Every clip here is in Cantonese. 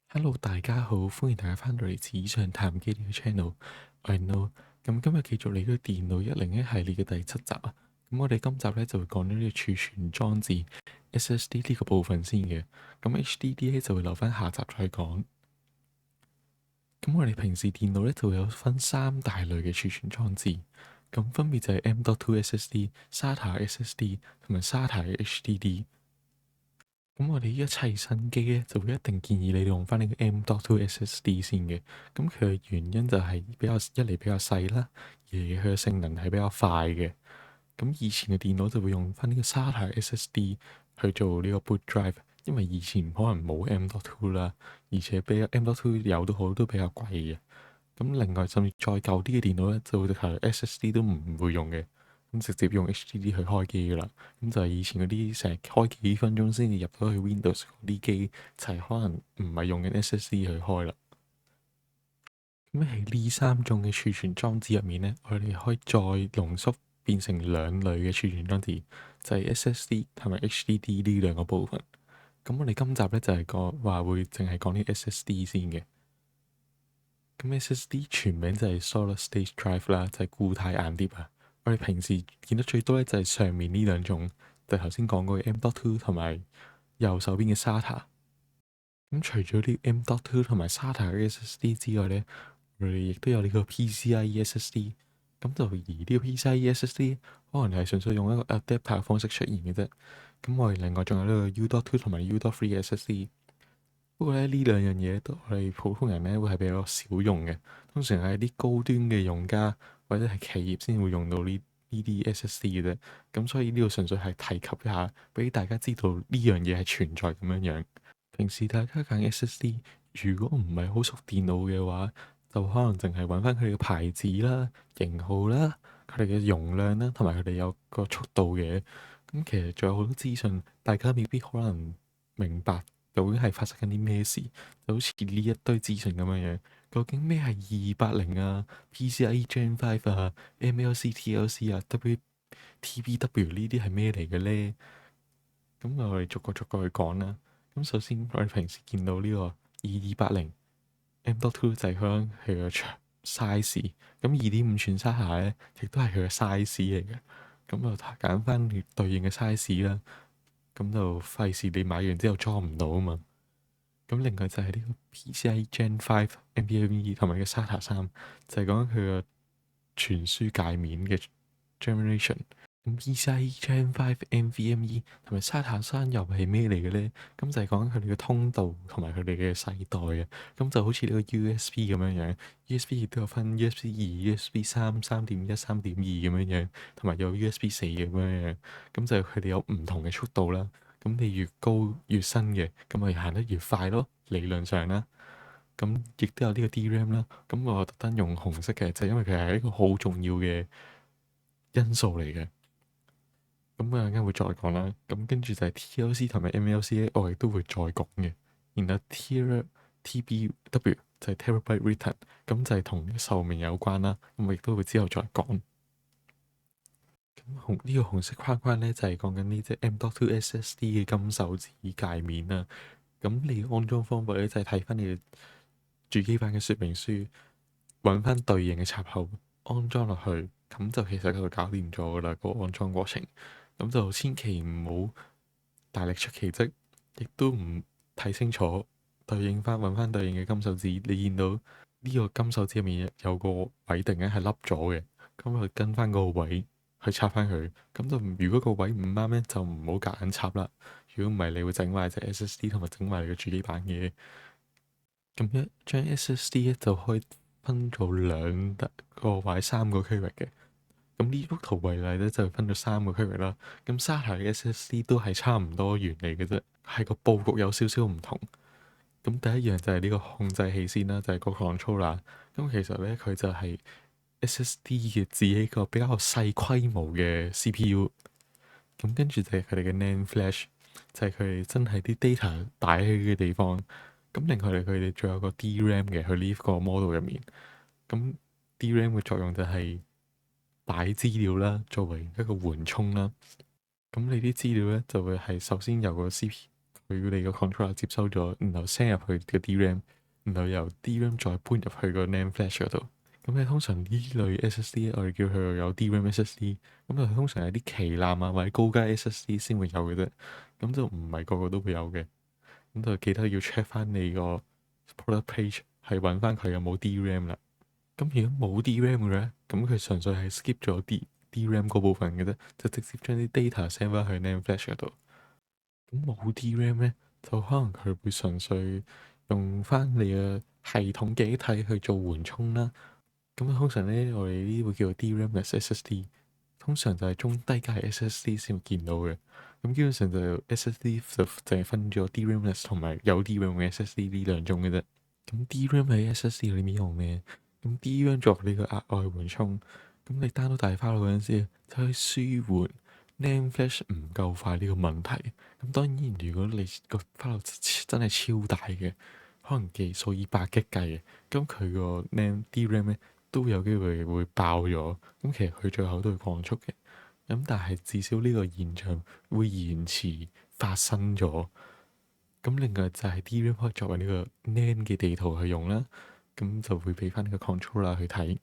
Hello，大家好，歡迎大家翻到嚟紙上談機呢個 channel，我係 No。咁今日繼續嚟到電腦101系列嘅第7集啊。咁我哋今集咧就會講到呢個儲存裝置 SSD 呢個部分先嘅。咁 HDD 咧就會留翻下集再講。咁我哋平時電腦咧就會有分3大類嘅儲存裝置，咁分別就係 M.2 SSD、SATA SSD 同埋 SATA 嘅 HDD。咁我哋一砌新機咧，就會一定建議你用翻呢個 M.2 SSD 先嘅。咁佢嘅原因就係一嚟比較細啦，二嚟佢嘅性能係比較快嘅。咁以前嘅電腦就會用翻呢個 SATA SSD 去做呢個 boot drive，因為以前可能冇 M.2 啦，而且比 M.2 有都好都比較貴嘅。咁另外甚至再舊啲嘅電腦咧，就會係 SSD 都唔會用嘅。咁直接用 HDD 去開機噶啦，咁就係以前嗰啲成日開幾分鐘先至入到去 Windows 嗰啲機，就係可能唔係用緊 SSD 去開啦。咁喺呢3種嘅儲存裝置入面呢，我哋可以再濃縮變成2類嘅儲存裝置，就係 SSD 同埋 HDD 呢兩個部分。咁我哋今集呢，就係講話會淨係講啲 SSD 先嘅。咁 SSD 全名就係 Solid State Drive 啦，就係固態硬碟啊。我哋平時見得最多咧就係上面呢兩種，就係頭先講過嘅 M.2 同埋右手邊嘅 SATA。咁除咗啲 M.2 同埋 SATA 嘅 SSD 之外咧，我哋亦都有呢個 PCIe SSD。咁就而呢個 PCIe SSD 可能係純粹用一個 adapter 嘅方式出現嘅啫。咁我哋另外仲有呢個 U.2 同埋 U.3 嘅 SSD。不過咧，呢兩樣嘢都我哋普通人咧會係比較少用嘅，通常係啲高端嘅用家或者係企業先會用到呢啲 SSD 嘅啫。咁所以呢度純粹係提及一下，俾大家知道呢樣嘢係存在咁樣樣。平時大家揀 SSD，如果唔係好熟電腦嘅話，就可能淨係揾翻佢哋嘅牌子啦、型號啦、佢哋嘅容量啦，同埋佢哋有個速度嘅。咁其實仲有好多資訊，大家未必可能明白。究竟係發生緊啲咩事？就好似呢一堆資訊咁樣樣，究竟咩係2280啊、PCIe Gen 5啊、MLC、TLC 啊、WTBW 呢啲係咩嚟嘅咧？咁我哋逐個逐個去講啦。咁首先我哋平時見到呢個2280 M.2 就係講佢個長 size，咁2.5吋 SATA 咧亦都係佢嘅 size 嚟嘅。咁就揀翻對應嘅 size 啦。咁就費事你買完之後裝唔到啊嘛。咁另外就係呢個 PCIe Gen 5 NVMe 同埋嘅 SATA 3，就係講緊佢個傳輸界面嘅 generation。咁 PCIe Gen 5 NVMe 同埋 SATA 3又係咩嚟嘅咧？咁就係講緊佢哋嘅通道同埋佢哋嘅世代嘅。咁就好似呢個 USB 咁樣樣，USB 亦都有分 USB 2、USB 3、3.1、3.2咁樣樣，同埋有 USB 4咁樣樣。咁就佢哋有唔同嘅速度啦。咁你越高越新嘅，咁咪行得越快咯。理論上啦，咁亦都有呢個 DRAM 啦。咁我特登用紅色嘅，就係因為佢係一個好重要嘅因素嚟嘅。咁我陣間會再講啦。咁跟住就係 TLC 同埋 MLC 咧，我亦都會再講嘅。然後 TBW 就係 Terabyte Return，咁就係同壽命有關啦。咁我亦都會之後再講。咁呢個紅色框框咧，就係講緊呢隻 M.2 SSD 嘅金手指界面啦。咁你安裝方法咧，就係睇翻你嘅主機版嘅說明書，揾翻對應嘅插口安裝落去，咁就其實就搞掂咗噶啦。個安裝過程，咁就千祈唔好大力出奇蹟，亦都唔睇清楚對應翻揾翻對應嘅金手指。你見到呢個金手指入面有個位突然間係凹咗嘅，咁就跟翻嗰個位去插翻佢。咁就如果個位唔啱咧，就唔好夾硬插啦。如果唔係，你會整壞隻 SSD 同埋整壞你嘅主機板嘅。咁一張 SSD 咧就可以分做兩個或者3個區域嘅。咁呢幅圖為例咧，就分咗3個區域啦。咁 SATA 嘅 SSD 都係差唔多原理嘅啫，係個佈局有少少唔同。咁第一樣就係呢個控制器先啦，就係個 controller。咁其實咧佢就係 SSD 嘅自己一個比較細規模嘅 CPU。咁跟住就係佢哋嘅 NAND flash，就係佢哋真係啲 data 擺喺嘅地方。咁另外佢哋仲有個 DRAM 嘅，佢呢個 model 入面。咁 DRAM 嘅作用就係擺資料啦，作為一個緩衝啦。咁你啲資料咧就會係首先由個佢哋個 controller 接收咗，然後 send 入去個 DRAM，然後由 DRAM 再搬入去個 NAND flash 嗰度。咁你通常呢類 SSD 我哋叫佢有 DRAM SSD，咁就通常係啲旗艦啊或者高階 SSD 先會有嘅啫，咁就唔係個個都會有嘅。咁就記得要 check 翻你個 product page 係揾翻佢有冇 DRAM 啦。咁如果冇 DRAM 嘅咧，咁佢純粹係 skip 咗啲 DRAM 嗰部分嘅啫，就直接將啲 data send 翻去 NAND flash 嗰度。咁冇 DRAM 咧，就可能佢會純粹用翻你嘅系統記憶體去做緩衝啦。咁通常咧，我哋呢啲會叫做 DRAM-less SSD，通常就係中低階 SSD 先會見到嘅。咁基本上就 SSD 就淨係分咗 DRAM-less 同埋有 DRAM 嘅 SSD 呢兩種嘅啫。咁 DRAM 喺 SSD 裏面用咩？咁 DRAM 作為呢個額外緩衝，咁你 download 大 file 嗰陣時，就可以舒緩 NAND flash 唔夠快呢個問題。咁當然，如果你個 file 真係超大嘅，可能記數以百 G 計嘅，咁佢個 NAND DRAM 咧都有機會會爆咗。咁其實佢最後都會降速嘅。咁但係至少呢個現象會延遲發生咗。咁另外就係 DRAM 可以作為呢個 NAND 嘅地圖去用啦，咁就會俾翻呢個 controller 去睇。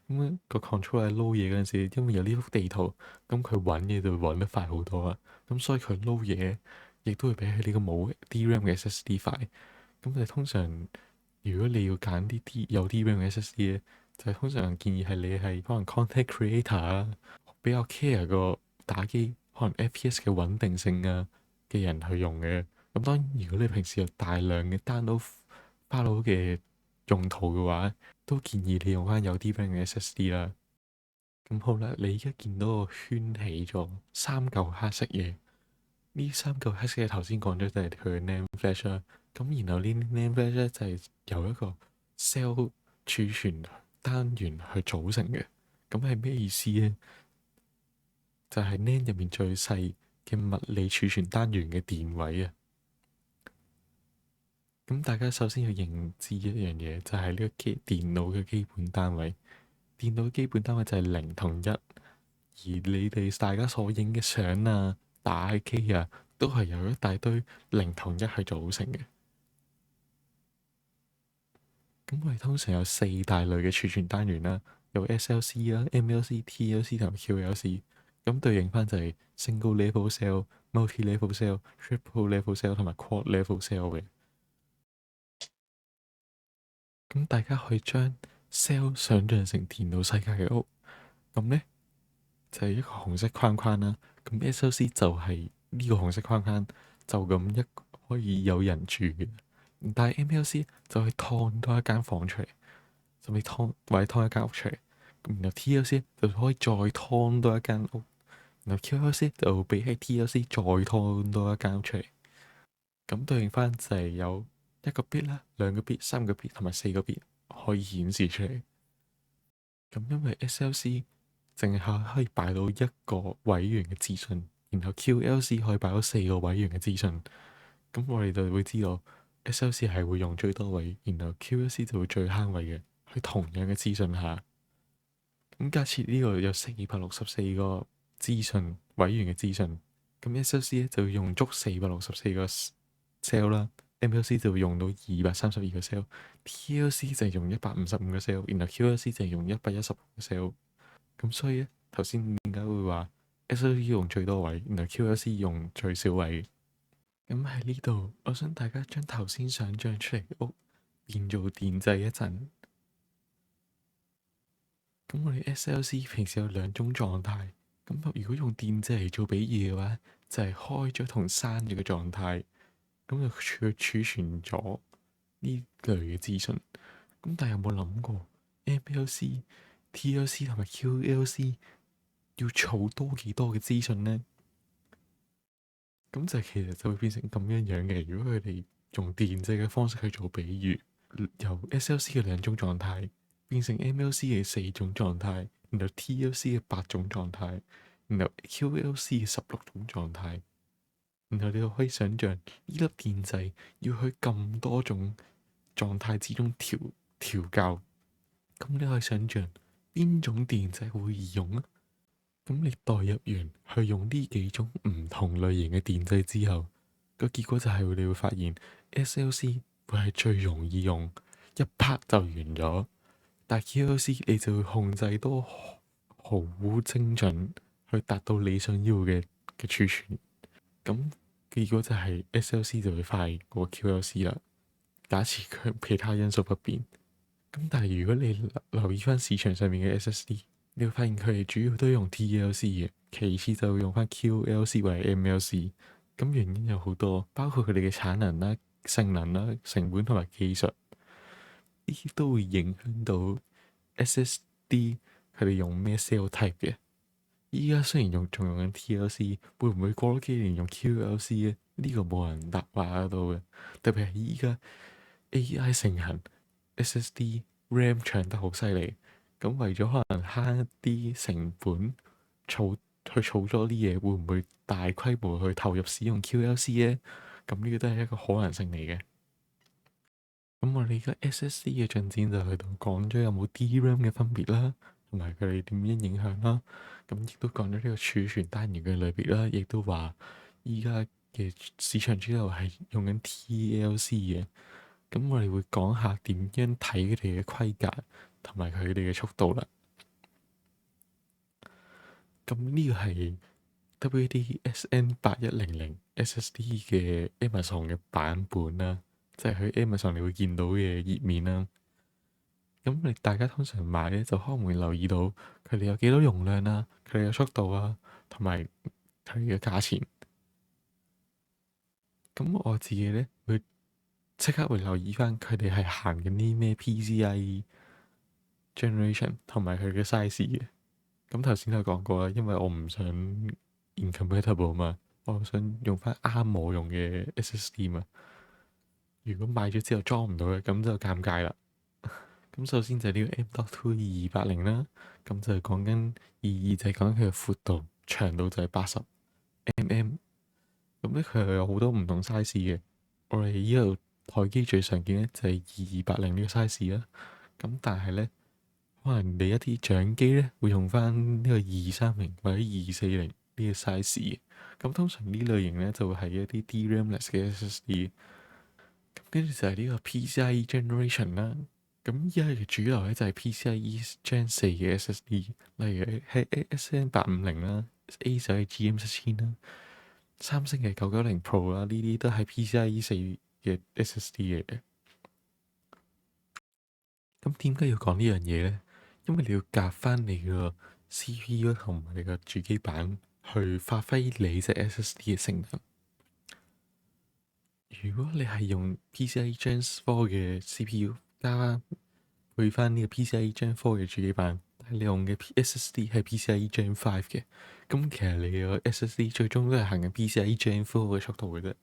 咁個 controller 撈嘢嗰陣時，因為有呢幅地圖，咁佢揾嘢就會揾得快好多啊。咁所以佢撈嘢亦都會比起呢個冇 DRAM 嘅 SSD 快。咁你通常如果你要揀啲有 DRAM 嘅 SSD 咧，就係通常建議係你係可能 content creator 啊，比較 care 個打機可能 FPS 嘅穩定性啊嘅人去用嘅。咁當然，如果你平時有大量嘅 download file 嘅用途嘅話，都建議你用翻有 DRAM 嘅 SSD 啦。咁好啦，你而家見到個圈起咗三嚿黑色嘢，呢三嚿黑色嘢頭先講咗就係佢嘅 NAND flash 啦。咁然後呢 NAND flash 咧就係由一個 cell 儲存單元去組成嘅。咁係咩意思咧？就係 NAND 入面最細嘅物理儲存單元嘅電位啊！咁大家首先要認知一樣嘢，就係呢個電腦嘅基本單位。電腦嘅基本單位就係零同一，而你哋大家所影嘅相啊、打機啊，都係由一大堆零同一去組成嘅。咁我哋通常有四大類嘅儲存單元啦，有 SLC 啦、MLC、TLC 同埋 QLC。咁對應翻就係 single level cell、multi level cell、triple level cell 同埋 quad level cell 嘅。咁大家可以將 cell 想像成電腦世界嘅屋，咁呢，就係一個紅色框框啦。咁 SLC 就係呢個紅色框框，就咁可以有人住嘅。但係 MLC 就可以劏多一間房出嚟，甚至或者劏一間屋出嚟。咁然後 TLC 就可以再劏多一間屋，然後 QLC 就比起 TLC 再劏多一間屋出嚟。咁對應翻就係有一個 bit 啦、兩個 bit、三個 bit 同埋四個 bit 可以顯示出嚟。咁因為 SLC 淨係可以擺到一個位元嘅資訊，然後 QLC 可以擺到四個位元嘅資訊。咁我哋就會知道 SLC 係會用最多位，然後 QLC 就會最慳位嘅。喺同樣嘅資訊下，咁假設呢個有464個資訊位元嘅資訊，咁 SLC 咧就會用足464個 cell 啦，MLC 就會用到232個 cell，TLC 就係用155個 cell，然後 QLC 就係用115個 cell。咁所以咧，頭先點解會話 SLC 用最多位，然後 QLC 用最少位？咁喺呢度，我想大家將頭先想像出嚟嘅屋變做電掣一陣。咁我哋 SLC 平時有兩種狀態，咁如果用電掣嚟做比喻嘅話，就係開咗同閂咗嘅狀態。咁就儲存咗呢類嘅資訊。咁但係有冇諗過 MLC、TLC 同埋 QLC 要儲多幾多嘅資訊呢？咁就其實就會變成咁樣嘅。如果佢哋用電掣嘅方式去做比喻，由 SLC 嘅兩種狀態變成 MLC 嘅四種狀態，然後 TLC 嘅8種狀態，然後 QLC 嘅16種狀態。然後你就可以想像呢粒電掣要去咁多種狀態之中調校，咁你可以想像邊種電掣會易用啊？咁你代入完去用呢幾種唔同類型嘅電掣之後，個結果就係你會發現 SLC 會係最容易用，一拍就完咗。但係 QLC 你就會控制到好精準，去達到你想要嘅儲存。咁結果就係 SLC 就會快過 QLC 啦。假設佢其他因素不變。咁但係如果你留意翻市場上面嘅 SSD，你會發現佢哋主要都用 TLC 嘅，其次就會用翻 QLC 或者 MLC。咁原因有好多，包括佢哋嘅產能啦、性能啦、成本同埋技術，呢啲都會影響到 SSD 佢哋用咩 cell type 嘅。依家雖然仲用緊 TLC，會唔會過多幾年用 QLC 咧？呢個冇人答話得到嘅。特別係依家 AI 盛行，SSD RAM 搶得好犀利，咁為咗可能慳一啲成本，儲咗啲嘢，會唔會大規模去投入使用 QLC 咧？咁呢個都係一個可能性嚟嘅。咁我哋而家 SSD 嘅進展就去到講咗有冇 DRAM 嘅分別啦，同埋佢哋點樣影響啦。咁亦都講咗呢個儲存單元嘅類別啦，亦都話依家嘅市場主流係用緊 TLC 嘅。咁我哋會講下點樣睇佢哋嘅規格同埋佢哋嘅速度啦。咁呢個係 WD-SN8100 SSD 嘅 Amazon 嘅版本啦。即係喺 Amazon 你會見到嘅頁面啦。咁你大家通常買咧，就可能會留意到佢哋有幾多容量啦，佢哋嘅速度啊，同埋佢哋嘅價錢。咁我自己咧會即刻會留意翻佢哋係行緊啲咩 PCIe generation 同埋佢嘅 size 嘅。咁頭先都講過啦，因為我唔想 incompatible 嘛，我想用翻啱我用嘅 SSD 嘛。如果買咗之後裝唔到嘅，咁就尷尬啦。咁首先就係呢個 M.2 2280啦，咁就係講緊就係講緊佢嘅闊度，長度就係80mm。咁咧佢又有好多唔同 size 嘅。我哋依度台機最常見咧就係2280呢個 size 啦。咁但係咧，可能你一啲掌機咧會用翻呢個230或者240呢個 size 嘅。咁通常呢類型咧就會係一啲 DRAM-less 嘅 SSD。咁跟住就係呢個 PCIe generation 啦。咁依家嘅主流咧就係 PCIe Gen 4嘅 SSD，例如係 SN850啦、A 就係 GM7000啦、三星嘅990 Pro 啦，呢啲都係 PCIe 4嘅 SSD 嘅。咁點解要講呢樣嘢咧？因為你要夾翻你個 CPU 同埋你個主機板去發揮你隻 SSD 嘅性能。如果你係用 PCIe Gen 4嘅 CPU 加配翻呢個 PCIe Gen 4嘅主機板，但係你用嘅 SSD 係 PCIe Gen 5嘅，咁其實你個 SSD 最終都係行緊 PCIe Gen 4嘅速度嘅啫。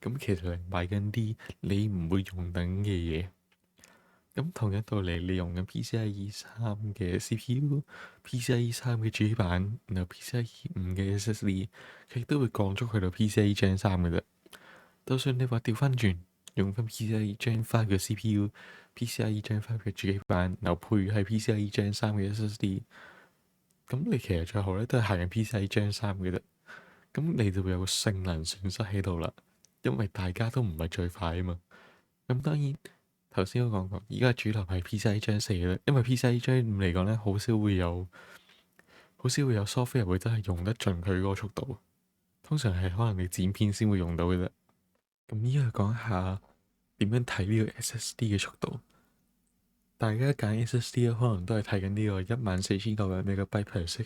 咁其實你買緊啲你唔會用等嘅嘢。咁同一道理，你用緊 PCIe 3嘅 CPU、PCIe 3嘅主機板，然後 PCIe 5嘅 SSD，佢亦都會降速去到 PCIe Gen 3嘅啫。就算你話調翻轉，用翻 PCIe Gen 5嘅 CPU、PCIe Gen 5嘅主機板，然後配係 PCIe Gen 3嘅 SSD，咁你其實最後咧都係行緊 PCIe Gen 3嘅啫。咁你就會有個性能損失喺度啦，因為大家都唔係最快啊嘛。咁當然頭先都講過，而家主流係 PCIe Gen 4嘅，因為 PCIe Gen 5嚟講咧，好少會有 software 會真係用得盡佢嗰個速度。通常係可能你剪片先會用到嘅啫。咁依家講下點樣睇呢個 SSD 嘅速度。大家揀 SSD 可能都係睇緊呢個14900 MB/s，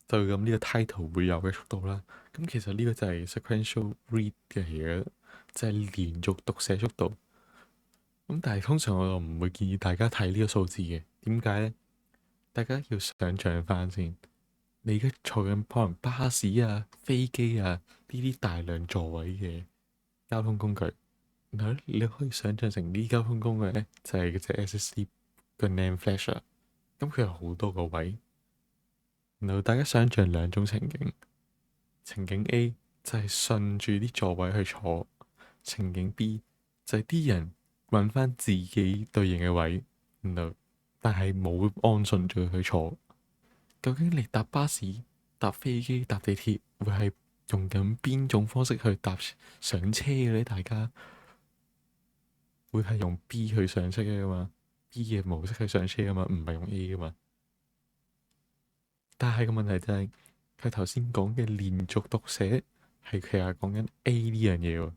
就咁呢個 title 會有嘅速度啦。咁其實呢個就係 sequential read 嘅嘢，就係連續讀寫速度。咁但係通常我就唔會建議大家睇呢個數字嘅。點解呢？大家要想像翻先，你而家坐緊可能巴士啊、飛機啊呢啲大量座位嘅交通工具，然後你可以想像成呢啲交通工具咧，就係嗰隻 SSD 個 NAND flash 啦。咁佢有好多個位，然後大家想像兩種情景。情景 A 就係順住啲座位去坐，情景 B 就係啲人揾翻自己對應嘅位，然後但係冇按順序去坐。究竟你搭巴士、搭飛機、搭地鐵會係用緊邊種方式去上車嘅咧？大家會係用 B 去上車嘅嘛？B 嘅模式去上車嘅嘛，唔係用 A 嘅嘛。但係個問題就係佢頭先講嘅連續讀寫係其實講緊 A 呢樣嘢喎。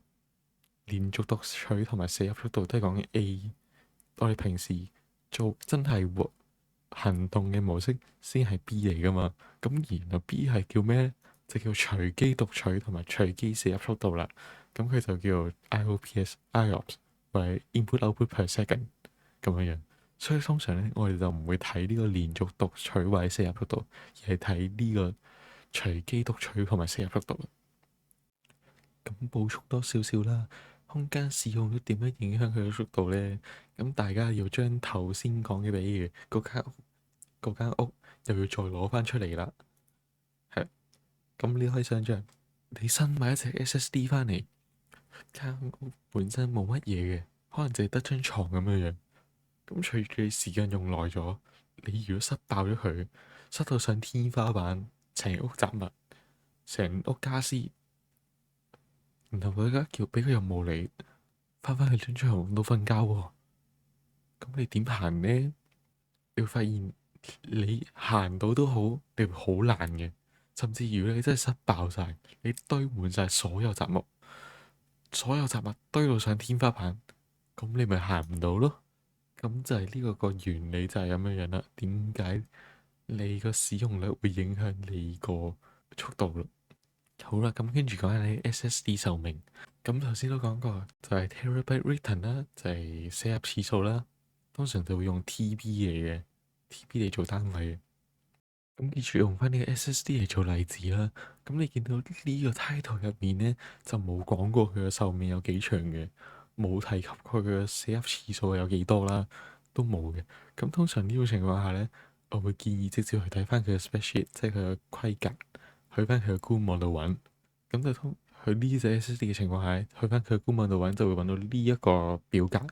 連續讀取同埋寫入速度都係講緊 A。我哋平時做真係行動嘅模式先係 B 嚟噶嘛。咁然後 B 係叫咩咧？就叫隨機讀取同埋隨機寫入速度啦。咁佢就叫 IOPS、IOPS 或者 Input Output Per Second 咁樣樣。所以通常咧，我哋就唔會睇呢個連續讀取或者寫入速度，而係睇呢個隨機讀取同埋寫入速度。咁補充多少少啦，空間使用都點樣影響佢嘅速度呢？咁大家要將頭先講嘅比喻嗰間屋又要再攞翻出嚟啦。係，咁你可以想象，你新買一隻 SSD 翻嚟，間屋本身冇乜嘢嘅，可能淨係得張床咁樣樣。咁隨住你時間用耐咗，你如果塞爆咗佢，塞到上天花板，成屋雜物，成屋家私。然後佢而家叫俾佢任務你翻返去張床度瞓覺喎，咁你點行呢？你會發現你行到都好，你會好難嘅。甚至如果你真係塞爆晒，你堆滿晒所有雜物，所有雜物堆到上天花板，咁你咪行唔到咯。咁就係呢個原理就係咁樣樣啦。點解你個使用率會影響你個速度咯？好啦，咁跟住講下你 SSD 壽命。咁頭先都講過，就係 terabyte written 啦，就係寫入次數啦。通常就會用 TB 嚟嘅，TB 嚟做單位嘅。咁記住用翻呢個 SSD 嚟做例子啦。咁你見到呢個 title 入面呢，就冇講過佢嘅壽命有幾長嘅，冇提及佢嘅寫入次數有幾多啦，都冇嘅。咁通常呢種情況下呢，我會建議直接去睇翻佢嘅 spec sheet，即係佢嘅規格，去翻佢嘅官網度揾。咁就佢呢隻 SSD 嘅情況下，去翻佢嘅官網度揾就會揾到呢一個表格。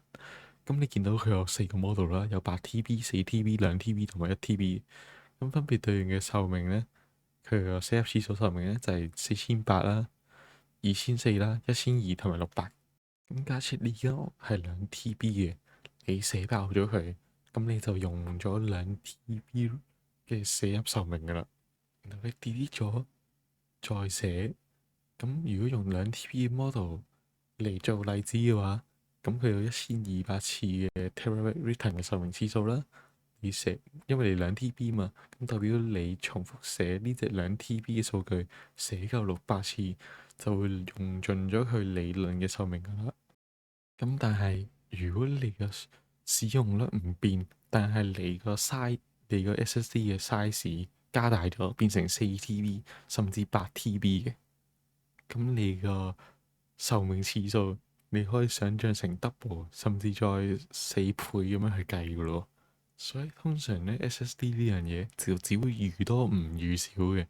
咁你見到佢有4個 model 啦，有8TB、4TB、2TB 同埋1TB。咁分別對應嘅壽命呢，佢個寫入次數壽命呢，就係4800啦、2400啦、1200同埋600。咁假設呢間屋係2TB 嘅，你寫爆咗佢，咁你就用咗2TB 嘅寫入壽命噶啦。然後你 delete 咗再寫。咁如果用2TB model 嚟做例子嘅話，咁佢有1200次嘅 terabyte written 嘅壽命次數啦。你寫，因為你2TB 嘛，咁代表你重複寫呢隻2TB 嘅數據，寫夠600次就會用盡咗佢理論嘅壽命噶啦。咁但係如果你嘅使用率唔變，但係你個 SSD 嘅 size 加大咗，變成4TB 甚至8TB 嘅。咁你個壽命次數，你可以想象成 double，甚至再4倍咁樣去計噶咯。所以通常咧 SSD 呢樣嘢就只會預多唔預少嘅。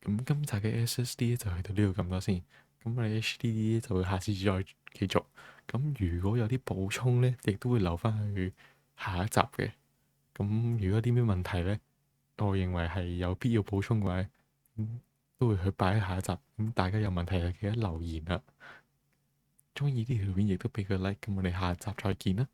咁今集嘅 SSD 就去到呢度咁多先。咁我哋 HDD 就會下次再繼續。咁如果有啲補充咧，亦都會留翻去下一集嘅。咁如果啲咩問題咧，我認為係有必要補充嘅話，都會去擺喺下一集。咁大家有問題就記得留言啦。中意呢條片亦都俾個 like。咁我哋下集再見啦。